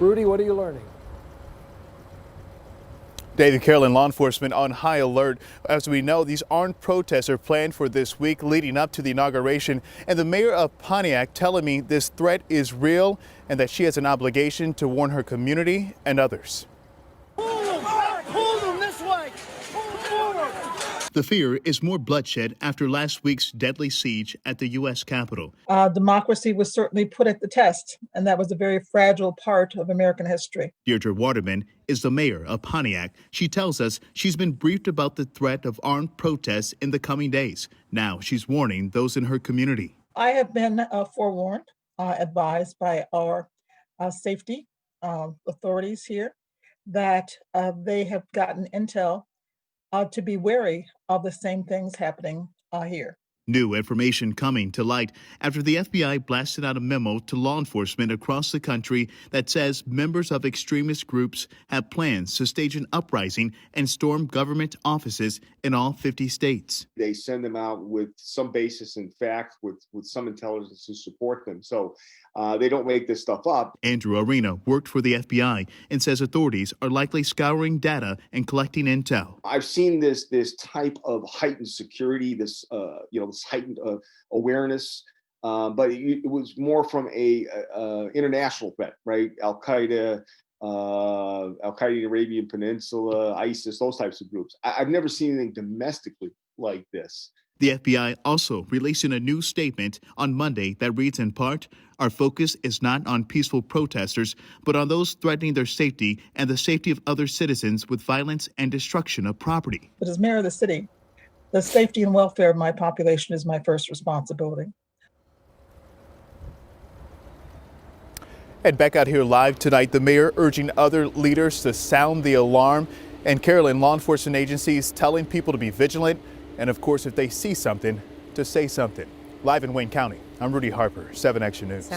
Rudy, what are you learning? David, Carolyn, law enforcement on high alert. As we know, these armed protests are planned for this week leading up to the inauguration. And the mayor of Pontiac telling me this threat is real and that she has an obligation to warn her community and others. Pull them this way. Pull forward. The fear is more bloodshed after last week's deadly siege at the U.S. Capitol. Democracy was certainly put at the test, and that was a very fragile part of American history. DEIRDRE WATERMAN is the mayor of Pontiac. She tells us she's been briefed about the threat of armed protests in the coming days. Now she's warning those in her community. I have been forewarned, advised by our safety authorities here that they have gotten intel to be wary of the same things happening here. New information coming to light after the FBI blasted out a memo to law enforcement across the country that says members of extremist groups have plans to stage an uprising and storm government offices in all 50 states. They send them out with some basis in fact, with some intelligence to support them. So they don't make this stuff up. Andrew Arena worked for the FBI and says authorities are likely scouring data and collecting intel. I've seen this type of heightened security, this heightened awareness, but it was more from a international threat, right? Al-Qaeda, the Arabian Peninsula, ISIS, those types of groups. I've never seen anything domestically like this. The FBI also releasing a new statement on Monday that reads in part, "Our focus is not on peaceful protesters, but on those threatening their safety and the safety of other citizens with violence and destruction of property." But as mayor of the city, the safety and welfare of my population is my first responsibility. And back out here live tonight, the mayor urging other leaders to sound the alarm. And Carolyn, law enforcement agencies telling people to be vigilant. And of course, if they see something, to say something. Live in Wayne County, I'm Rudy Harper, 7 Action News.